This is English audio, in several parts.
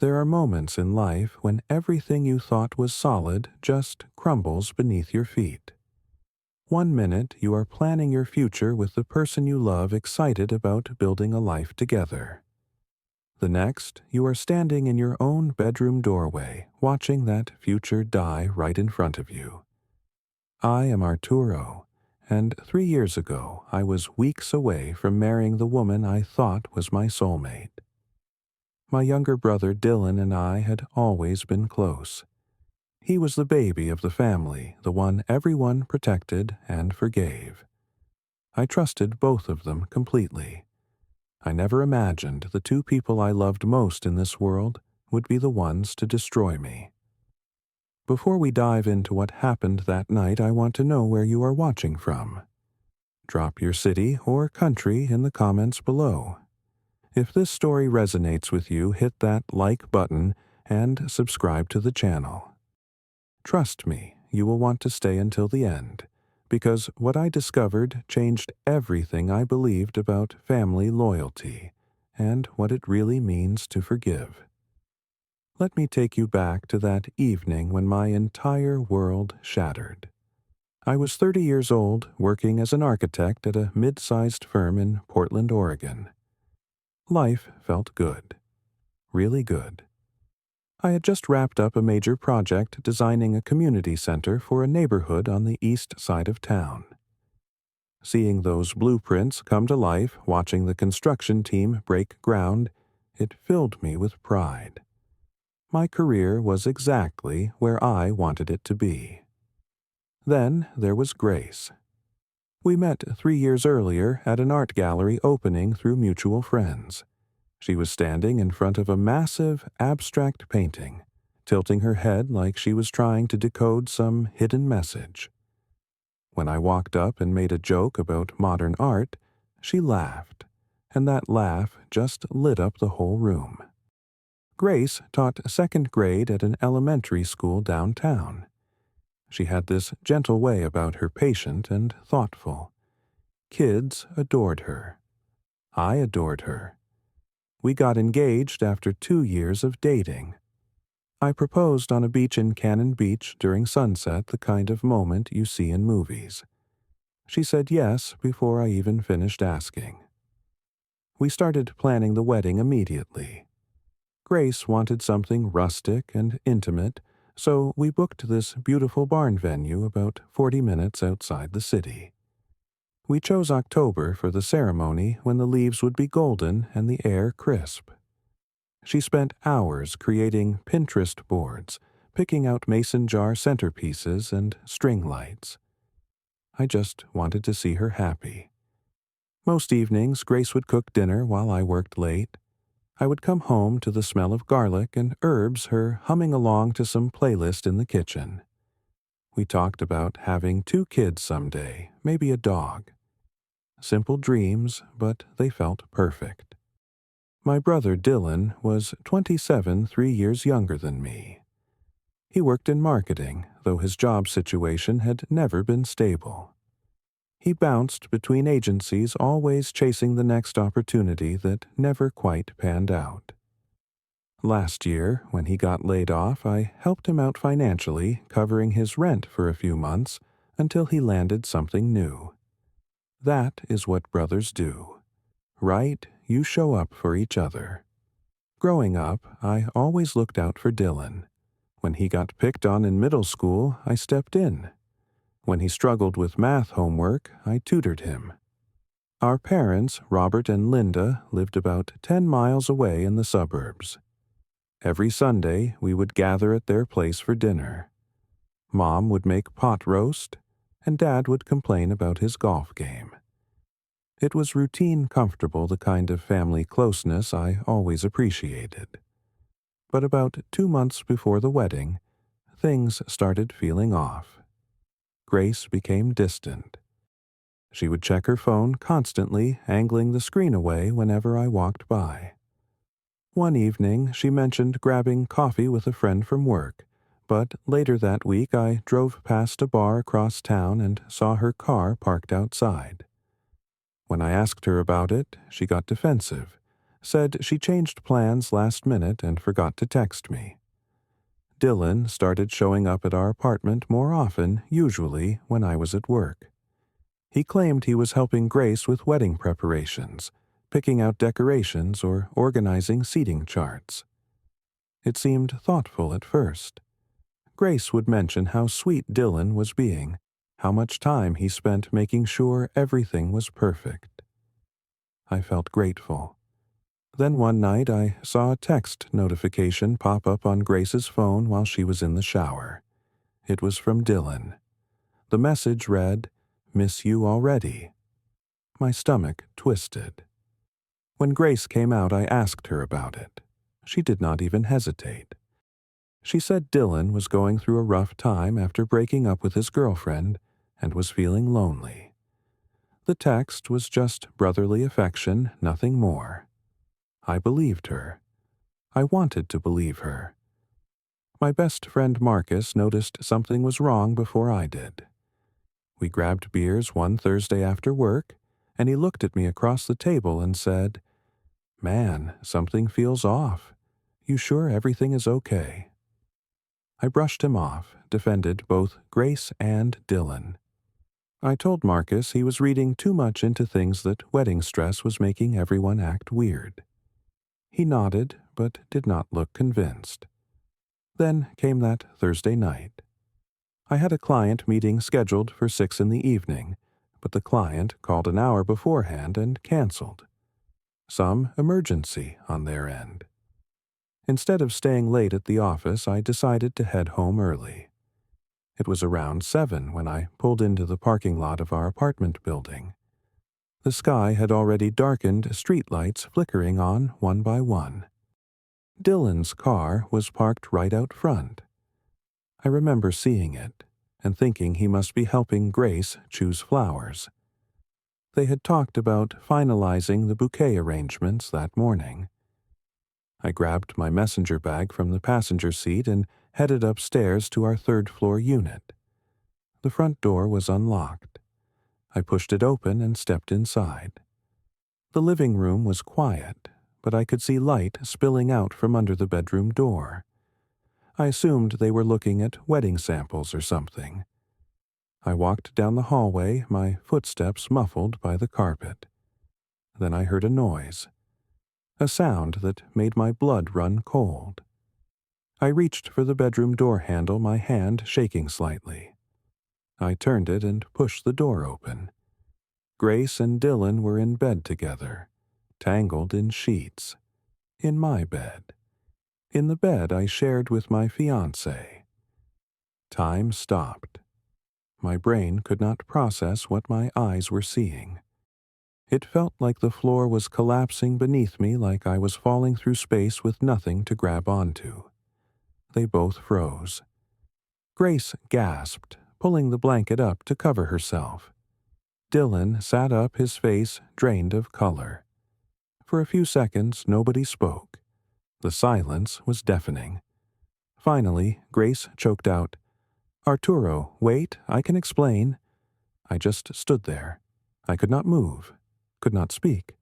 There are moments in life when everything you thought was solid just crumbles beneath your feet. One minute you are planning your future with the person you love, excited about building a life together. The next, you are standing in your own bedroom doorway, watching that future die right in front of you. I am Arturo, and 3 years ago I was weeks away from marrying the woman I thought was my soulmate. My younger brother Dylan and I had always been close. He was the baby of the family, the one everyone protected and forgave. I trusted both of them completely. I never imagined the two people I loved most in this world would be the ones to destroy me. Before we dive into what happened that night, I want to know where you are watching from. Drop your city or country in the comments below. If this story resonates with you, hit that like button and subscribe to the channel. Trust me, you will want to stay until the end, because what I discovered changed everything I believed about family loyalty and what it really means to forgive. Let me take you back to that evening when my entire world shattered. I was 30 years old, working as an architect at a mid-sized firm in Portland, Oregon. Life felt good. Really good. I had just wrapped up a major project designing a community center for a neighborhood on the east side of town. Seeing those blueprints come to life, watching the construction team break ground, it filled me with pride. My career was exactly where I wanted it to be. Then there was Grace. We met 3 years earlier at an art gallery opening through mutual friends. She was standing in front of a massive, abstract painting, tilting her head like she was trying to decode some hidden message. When I walked up and made a joke about modern art, she laughed, and that laugh just lit up the whole room. Grace taught second grade at an elementary school downtown. She had this gentle way about her, patient and thoughtful. Kids adored her. I adored her. We got engaged after 2 years of dating. I proposed on a beach in Cannon Beach during sunset, the kind of moment you see in movies. She said yes before I even finished asking. We started planning the wedding immediately. Grace wanted something rustic and intimate, so we booked this beautiful barn venue about 40 minutes outside the city. We chose October for the ceremony, when the leaves would be golden and the air crisp. She spent hours creating Pinterest boards, picking out mason jar centerpieces and string lights. I just wanted to see her happy. Most evenings, Grace would cook dinner while I worked late. I would come home to the smell of garlic and herbs, her humming along to some playlist in the kitchen. We talked about having 2 kids someday, maybe a dog. Simple dreams, but they felt perfect. My brother Dylan was 27, 3 years younger than me. He worked in marketing, though his job situation had never been stable. He bounced between agencies, always chasing the next opportunity that never quite panned out. Last year, when he got laid off, I helped him out financially, covering his rent for a few months until he landed something new. That is what brothers do. Right? You show up for each other. Growing up, I always looked out for Dylan. When he got picked on in middle school, I stepped in. When he struggled with math homework, I tutored him. Our parents, Robert and Linda, lived about 10 miles away in the suburbs. Every Sunday, we would gather at their place for dinner. Mom would make pot roast, and Dad would complain about his golf game. It was routine, comfortable, the kind of family closeness I always appreciated. But about 2 months before the wedding, things started feeling off. Grace became distant. She would check her phone constantly, angling the screen away whenever I walked by. One evening, she mentioned grabbing coffee with a friend from work, but later that week I drove past a bar across town and saw her car parked outside. When I asked her about it, she got defensive, Said she changed plans last minute and forgot to text me. Dylan started showing up at our apartment more often, usually when I was at work. He claimed he was helping Grace with wedding preparations, picking out decorations or organizing seating charts. It seemed thoughtful at first. Grace would mention how sweet Dylan was being, how much time he spent making sure everything was perfect. I felt grateful. Then one night I saw a text notification pop up on Grace's phone while she was in the shower. It was from Dylan. The message read, "Miss you already." My stomach twisted. When Grace came out, I asked her about it. She did not even hesitate. She said Dylan was going through a rough time after breaking up with his girlfriend and was feeling lonely. The text was just brotherly affection, nothing more. I believed her. I wanted to believe her. My best friend Marcus noticed something was wrong before I did. We grabbed beers one Thursday after work, and he looked at me across the table and said, "Man, something feels off. You sure everything is okay?" I brushed him off, defended both Grace and Dylan. I told Marcus he was reading too much into things, that wedding stress was making everyone act weird. He nodded, but did not look convinced. Then came that Thursday night. I had a client meeting scheduled for 6 in the evening, but the client called an hour beforehand and canceled. Some emergency on their end. Instead of staying late at the office, I decided to head home early. It was around 7 when I pulled into the parking lot of our apartment building. The sky had already darkened, streetlights flickering on one by one. Dylan's car was parked right out front. I remember seeing it and thinking he must be helping Grace choose flowers. They had talked about finalizing the bouquet arrangements that morning. I grabbed my messenger bag from the passenger seat and headed upstairs to our third-floor unit. The front door was unlocked. I pushed it open and stepped inside. The living room was quiet, but I could see light spilling out from under the bedroom door. I assumed they were looking at wedding samples or something. I walked down the hallway, my footsteps muffled by the carpet. Then I heard a noise. A sound that made my blood run cold. I reached for the bedroom door handle, my hand shaking slightly. I turned it and pushed the door open. Grace and Dylan were in bed together, tangled in sheets. In my bed. In the bed I shared with my fiancé. Time stopped. My brain could not process what my eyes were seeing. It felt like the floor was collapsing beneath me, like I was falling through space with nothing to grab onto. They both froze. Grace gasped, pulling the blanket up to cover herself. Dylan sat up, his face drained of color. For a few seconds, nobody spoke. The silence was deafening. Finally, Grace choked out, "Arturo, wait, I can explain." I just stood there. I could not move, could not speak.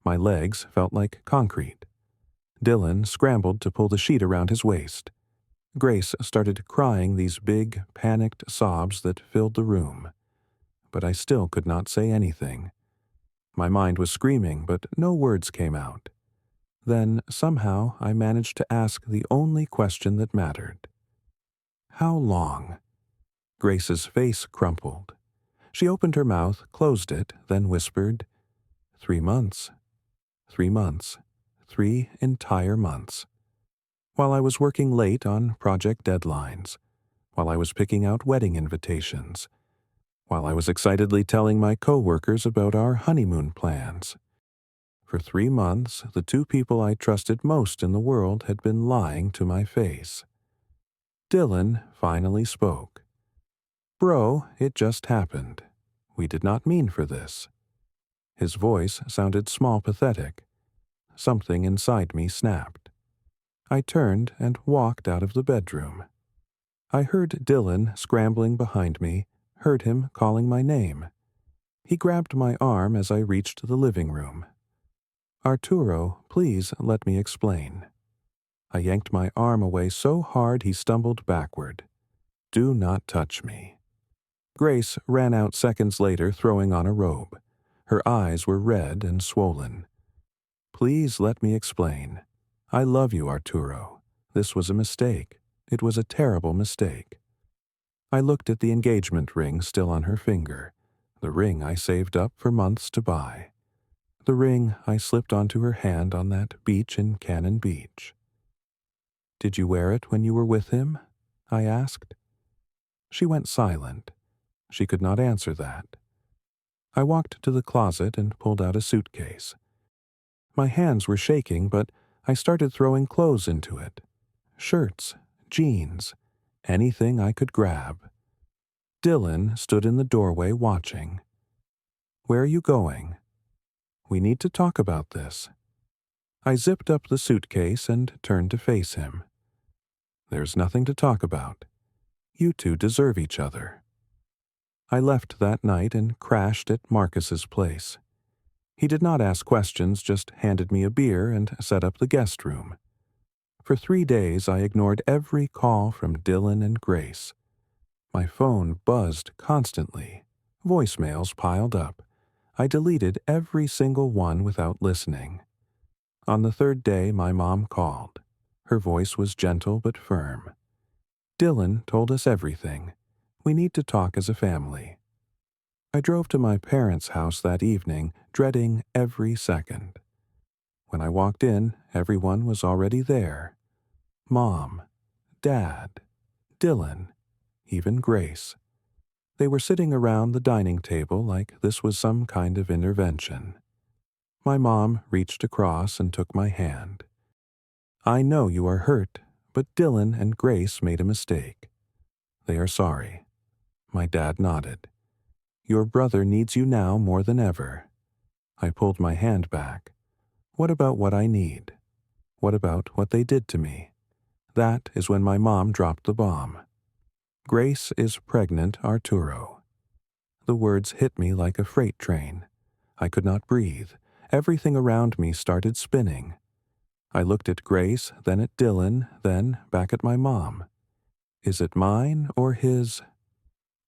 My legs felt like concrete. Dylan scrambled to pull the sheet around his waist. Grace started crying these big, panicked sobs that filled the room. But I still could not say anything. My mind was screaming, but no words came out. Then, somehow, I managed to ask the only question that mattered. How long? Grace's face crumpled. She opened her mouth, closed it, then whispered, 3 months. 3 months. 3 entire months. While I was working late on project deadlines, while I was picking out wedding invitations, while I was excitedly telling my coworkers about our honeymoon plans. For 3 months, the two people I trusted most in the world had been lying to my face. Dylan finally spoke. "Bro, it just happened. We did not mean for this." His voice sounded small, pathetic. Something inside me snapped. I turned and walked out of the bedroom. I heard Dylan scrambling behind me, heard him calling my name. He grabbed my arm as I reached the living room. Arturo, please let me explain. I yanked my arm away so hard he stumbled backward. Do not touch me. Grace ran out seconds later throwing on a robe. Her eyes were red and swollen. Please let me explain. I love you, Arturo. This was a mistake. It was a terrible mistake. I looked at the engagement ring still on her finger, the ring I saved up for months to buy, the ring I slipped onto her hand on that beach in Cannon Beach. Did you wear it when you were with him? I asked. She went silent. She could not answer that. I walked to the closet and pulled out a suitcase. My hands were shaking, but I started throwing clothes into it. Shirts, jeans, anything I could grab. Dylan stood in the doorway watching. Where are you going? We need to talk about this. I zipped up the suitcase and turned to face him. There's nothing to talk about. You two deserve each other. I left that night and crashed at Marcus's place. He did not ask questions, just handed me a beer and set up the guest room. For 3 days I ignored every call from Dylan and Grace. My phone buzzed constantly. Voicemails piled up. I deleted every single one without listening. On the 3rd day, my mom called. Her voice was gentle but firm. Dylan told us everything. We need to talk as a family. I drove to my parents' house that evening, dreading every second. When I walked in, everyone was already there. Mom, Dad, Dylan, even Grace. They were sitting around the dining table like this was some kind of intervention. My mom reached across and took my hand. I know you are hurt, but Dylan and Grace made a mistake. They are sorry. My dad nodded. Your brother needs you now more than ever. I pulled my hand back. What about what I need? What about what they did to me? That is when my mom dropped the bomb. Grace is pregnant, Arturo. The words hit me like a freight train. I could not breathe. Everything around me started spinning. I looked at Grace, then at Dylan, then back at my mom. Is it mine or his?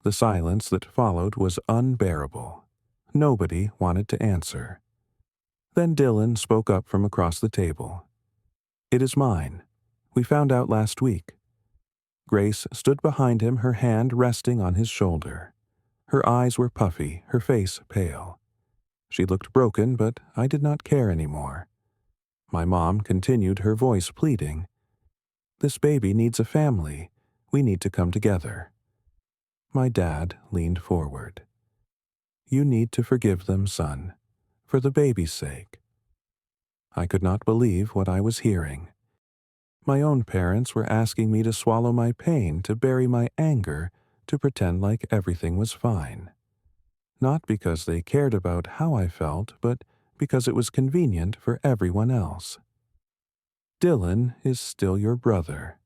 The silence that followed was unbearable. Nobody wanted to answer. Then Dylan spoke up from across the table. It is mine. We found out last week. Grace stood behind him, her hand resting on his shoulder. Her eyes were puffy, her face pale. She looked broken, but I did not care anymore. My mom continued, her voice pleading. This baby needs a family. We need to come together. My dad leaned forward. You need to forgive them, son, for the baby's sake. I could not believe what I was hearing. My own parents were asking me to swallow my pain, to bury my anger, to pretend like everything was fine. Not because they cared about how I felt, but because it was convenient for everyone else. Dylan is still your brother,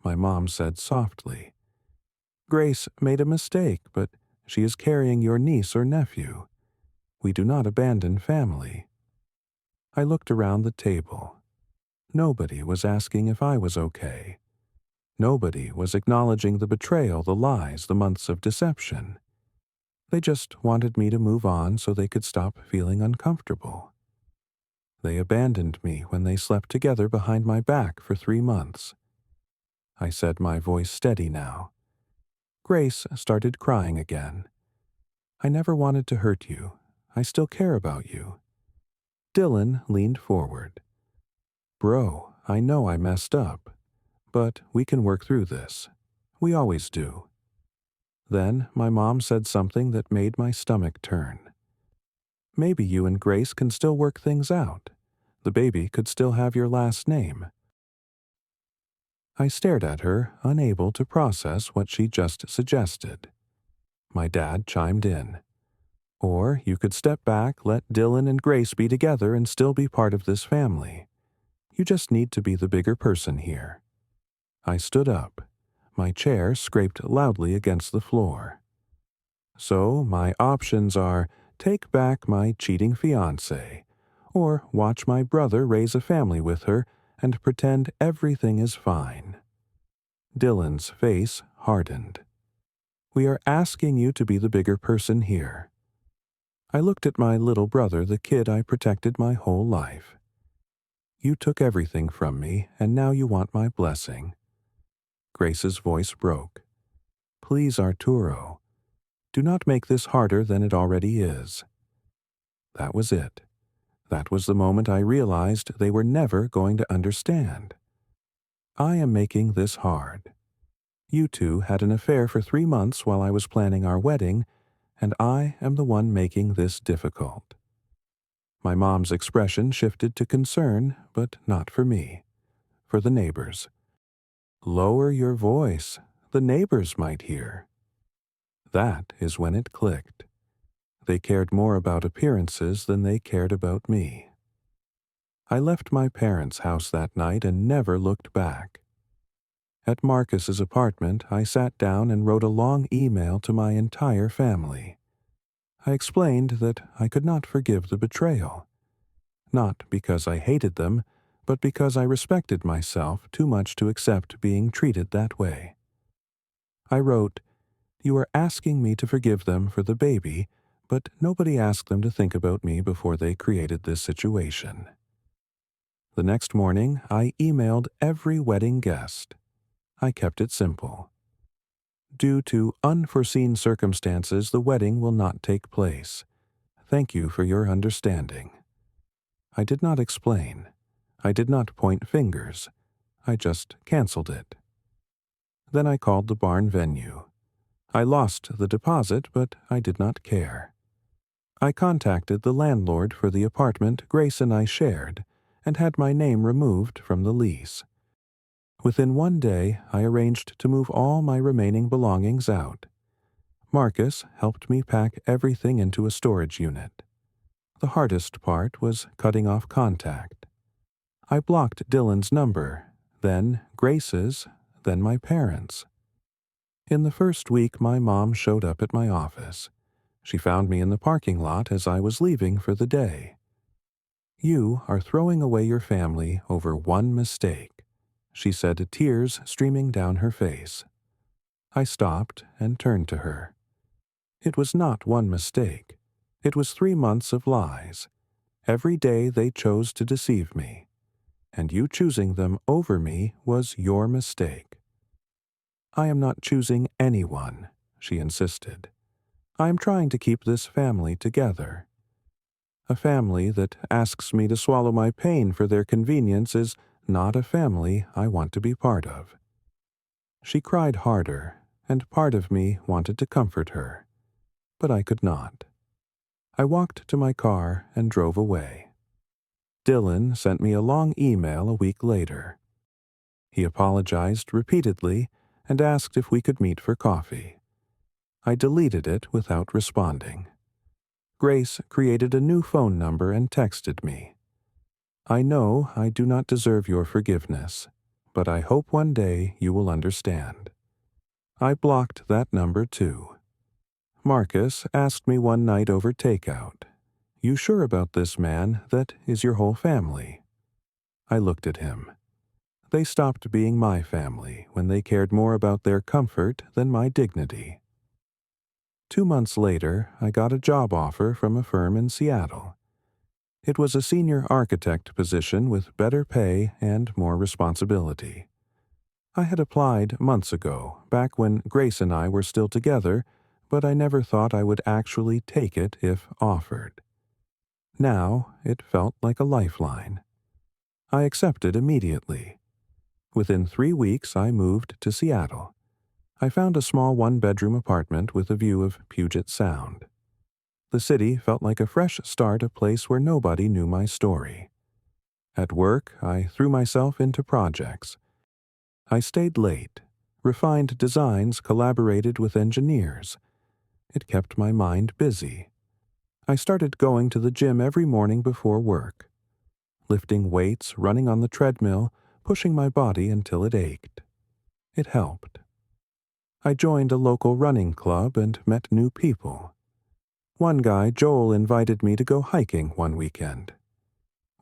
my mom said softly. Grace made a mistake, but she is carrying your niece or nephew. We do not abandon family. I looked around the table. Nobody was asking if I was okay. Nobody was acknowledging the betrayal, the lies, the months of deception. They just wanted me to move on so they could stop feeling uncomfortable. They abandoned me when they slept together behind my back for 3 months. I said, my voice steady now. Grace started crying again. I never wanted to hurt you. I still care about you. Dylan leaned forward. Bro, I know I messed up, but we can work through this. We always do. Then my mom said something that made my stomach turn. Maybe you and Grace can still work things out. The baby could still have your last name. I stared at her, unable to process what she just suggested. My dad chimed in. Or you could step back, let Dylan and Grace be together and still be part of this family. You just need to be the bigger person here. I stood up. My chair scraped loudly against the floor. So my options are take back my cheating fiancé, or watch my brother raise a family with her and pretend everything is fine. Dylan's face hardened. We are asking you to be the bigger person here. I looked at my little brother, the kid I protected my whole life. You took everything from me, and now you want my blessing. Grace's voice broke. Please, Arturo, do not make this harder than it already is. That was it. That was the moment I realized they were never going to understand. I am making this hard. You two had an affair for 3 months while I was planning our wedding, and I am the one making this difficult. My mom's expression shifted to concern, but not for me. For the neighbors. Lower your voice. The neighbors might hear. That is when it clicked. They cared more about appearances than they cared about me. I left my parents' house that night and never looked back. At Marcus's apartment, I sat down and wrote a long email to my entire family. I explained that I could not forgive the betrayal. Not because I hated them, but because I respected myself too much to accept being treated that way. I wrote, You are asking me to forgive them for the baby, but nobody asked them to think about me before they created this situation. The next morning, I emailed every wedding guest. I kept it simple. Due to unforeseen circumstances, the wedding will not take place. Thank you for your understanding. I did not explain. I did not point fingers. I just canceled it. Then I called the barn venue. I lost the deposit, but I did not care. I contacted the landlord for the apartment Grace and I shared, and had my name removed from the lease. Within 1 day, I arranged to move all my remaining belongings out. Marcus helped me pack everything into a storage unit. The hardest part was cutting off contact. I blocked Dylan's number, then Grace's, then my parents'. In the first week, my mom showed up at my office. She found me in the parking lot as I was leaving for the day. You are throwing away your family over one mistake, she said, tears streaming down her face. I stopped and turned to her. It was not one mistake. It was 3 months of lies. Every day they chose to deceive me. And you choosing them over me was your mistake. I am not choosing anyone, she insisted. I am trying to keep this family together. A family that asks me to swallow my pain for their convenience is not a family I want to be part of. She cried harder, and part of me wanted to comfort her. But I could not. I walked to my car and drove away. Dylan sent me a long email a week later. He apologized repeatedly and asked if we could meet for coffee. I deleted it without responding. Grace created a new phone number and texted me. I know I do not deserve your forgiveness, but I hope one day you will understand. I blocked that number too. Marcus asked me one night over takeout, You sure about this man? That is your whole family? I looked at him. They stopped being my family when they cared more about their comfort than my dignity. 2 months later, I got a job offer from a firm in Seattle. It was a senior architect position with better pay and more responsibility. I had applied months ago, back when Grace and I were still together, but I never thought I would actually take it if offered. Now, it felt like a lifeline. I accepted immediately. Within 3 weeks, I moved to Seattle. I found a small 1-bedroom apartment with a view of Puget Sound. The city felt like a fresh start, a place where nobody knew my story. At work, I threw myself into projects. I stayed late, refined designs, collaborated with engineers. It kept my mind busy. I started going to the gym every morning before work. Lifting weights, running on the treadmill, pushing my body until it ached. It helped. I joined a local running club and met new people. One guy, Joel, invited me to go hiking one weekend.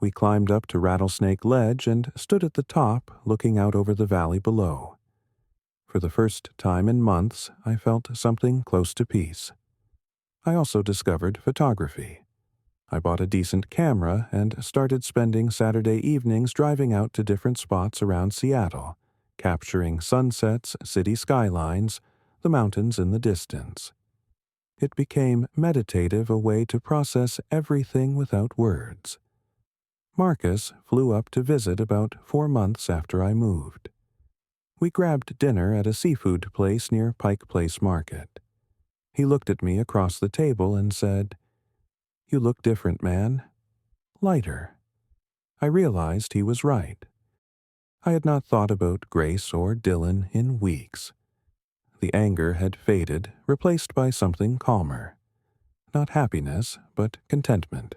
We climbed up to Rattlesnake Ledge and stood at the top, looking out over the valley below. For the first time in months, I felt something close to peace. I also discovered photography. I bought a decent camera and started spending Saturday evenings driving out to different spots around Seattle, capturing sunsets, city skylines, the mountains in the distance. It became meditative, a way to process everything without words. Marcus flew up to visit about 4 months after I moved. We grabbed dinner at a seafood place near Pike Place Market. He looked at me across the table and said, "You look different, man. Lighter." I realized he was right. I had not thought about Grace or Dylan in weeks. The anger had faded, replaced by something calmer. Not happiness, but contentment.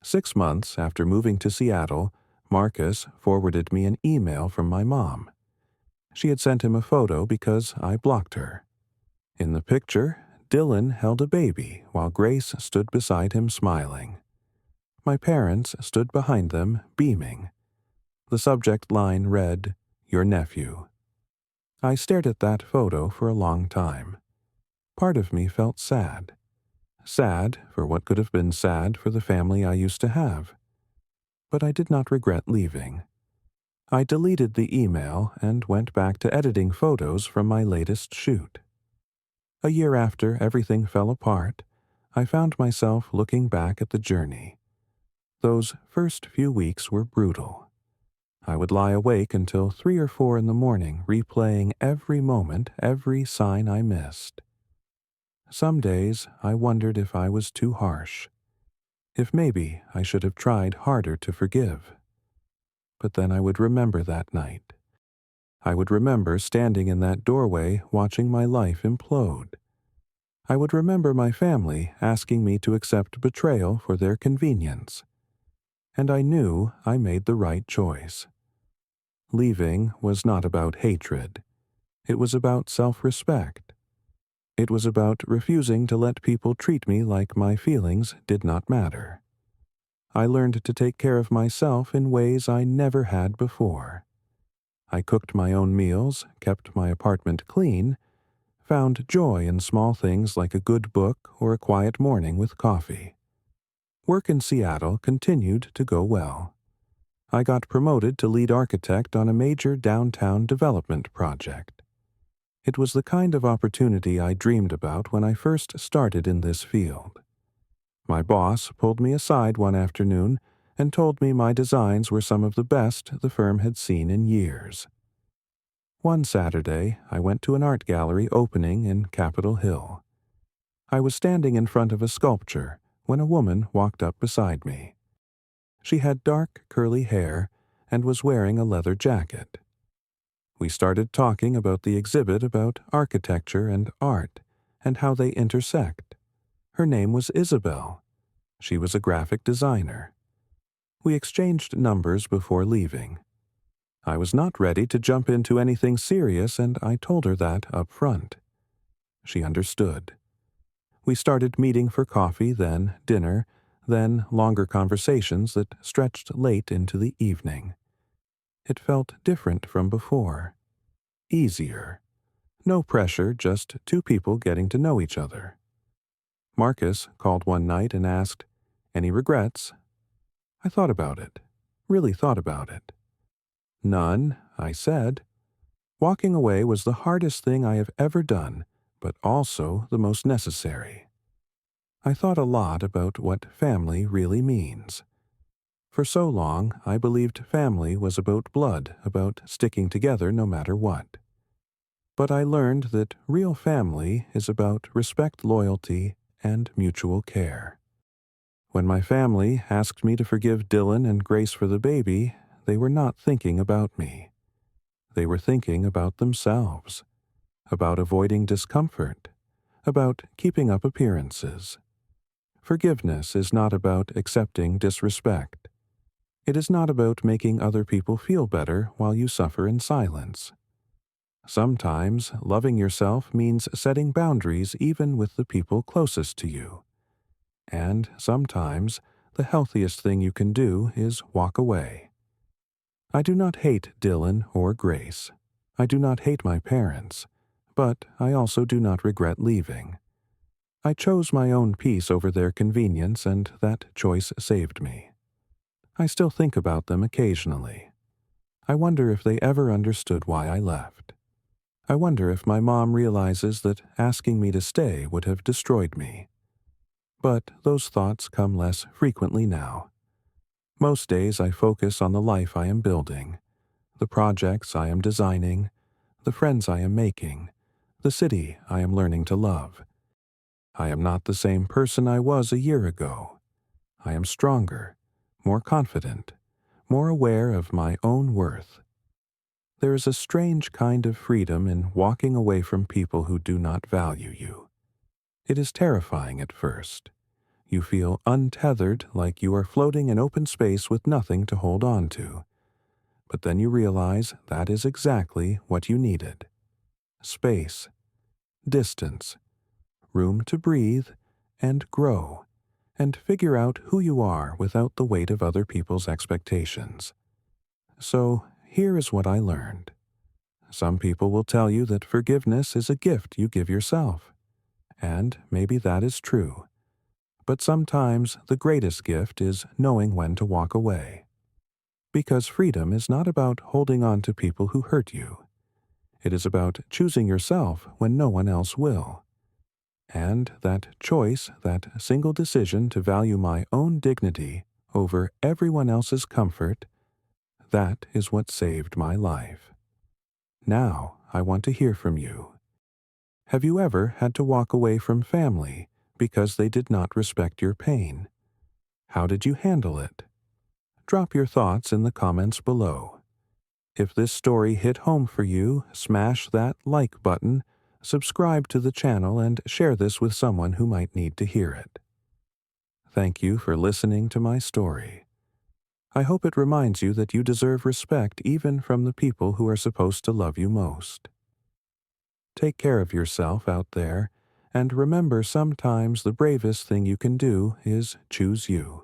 6 months after moving to Seattle, Marcus forwarded me an email from my mom. She had sent him a photo because I blocked her. In the picture, Dylan held a baby while Grace stood beside him smiling. My parents stood behind them, beaming. The subject line read, "Your nephew." I stared at that photo for a long time. Part of me felt sad. Sad for what could have been sad for the family I used to have. But I did not regret leaving. I deleted the email and went back to editing photos from my latest shoot. A year after everything fell apart, I found myself looking back at the journey. Those first few weeks were brutal. I would lie awake until 3 or 4 in the morning, replaying every moment, every sign I missed. Some days I wondered if I was too harsh, if maybe I should have tried harder to forgive. But then I would remember that night. I would remember standing in that doorway watching my life implode. I would remember my family asking me to accept betrayal for their convenience. And I knew I made the right choice. Leaving was not about hatred. It was about self-respect. It was about refusing to let people treat me like my feelings did not matter. I learned to take care of myself in ways I never had before. I cooked my own meals, kept my apartment clean, found joy in small things like a good book or a quiet morning with coffee. Work in Seattle continued to go well. I got promoted to lead architect on a major downtown development project. It was the kind of opportunity I dreamed about when I first started in this field. My boss pulled me aside one afternoon and told me my designs were some of the best the firm had seen in years. One Saturday, I went to an art gallery opening in Capitol Hill. I was standing in front of a sculpture when a woman walked up beside me. She had dark, curly hair and was wearing a leather jacket. We started talking about the exhibit, about architecture and art, and how they intersect. Her name was Isabel. She was a graphic designer. We exchanged numbers before leaving. I was not ready to jump into anything serious, and I told her that up front. She understood. We started meeting for coffee, then dinner, then longer conversations that stretched late into the evening. It felt different from before. Easier. No pressure, just 2 people getting to know each other. Marcus called one night and asked, "Any regrets?" I thought about it. Really thought about it. "None," I said. Walking away was the hardest thing I have ever done, but also the most necessary. I thought a lot about what family really means. For so long, I believed family was about blood, about sticking together no matter what. But I learned that real family is about respect, loyalty, and mutual care. When my family asked me to forgive Dylan and Grace for the baby, they were not thinking about me. They were thinking about themselves, about avoiding discomfort, about keeping up appearances. Forgiveness is not about accepting disrespect. It is not about making other people feel better while you suffer in silence. Sometimes loving yourself means setting boundaries even with the people closest to you. And sometimes the healthiest thing you can do is walk away. I do not hate Dylan or Grace. I do not hate my parents, but I also do not regret leaving. I chose my own peace over their convenience, and that choice saved me. I still think about them occasionally. I wonder if they ever understood why I left. I wonder if my mom realizes that asking me to stay would have destroyed me. But those thoughts come less frequently now. Most days I focus on the life I am building, the projects I am designing, the friends I am making, the city I am learning to love. I am not the same person I was a year ago. I am stronger, more confident, more aware of my own worth. There is a strange kind of freedom in walking away from people who do not value you. It is terrifying at first. You feel untethered, like you are floating in open space with nothing to hold on to. But then you realize that is exactly what you needed. Space, distance, room to breathe and grow, and figure out who you are without the weight of other people's expectations. So here is what I learned. Some people will tell you that forgiveness is a gift you give yourself. And maybe that is true. But sometimes the greatest gift is knowing when to walk away. Because freedom is not about holding on to people who hurt you. It is about choosing yourself when no one else will. And that choice, that single decision to value my own dignity over everyone else's comfort, that is what saved my life. Now I want to hear from you. Have you ever had to walk away from family because they did not respect your pain? How did you handle it? Drop your thoughts in the comments below. If this story hit home for you, smash that like button, subscribe to the channel, and share this with someone who might need to hear it. Thank you for listening to my story. I hope it reminds you that you deserve respect even from the people who are supposed to love you most. Take care of yourself out there, and remember sometimes the bravest thing you can do is choose you.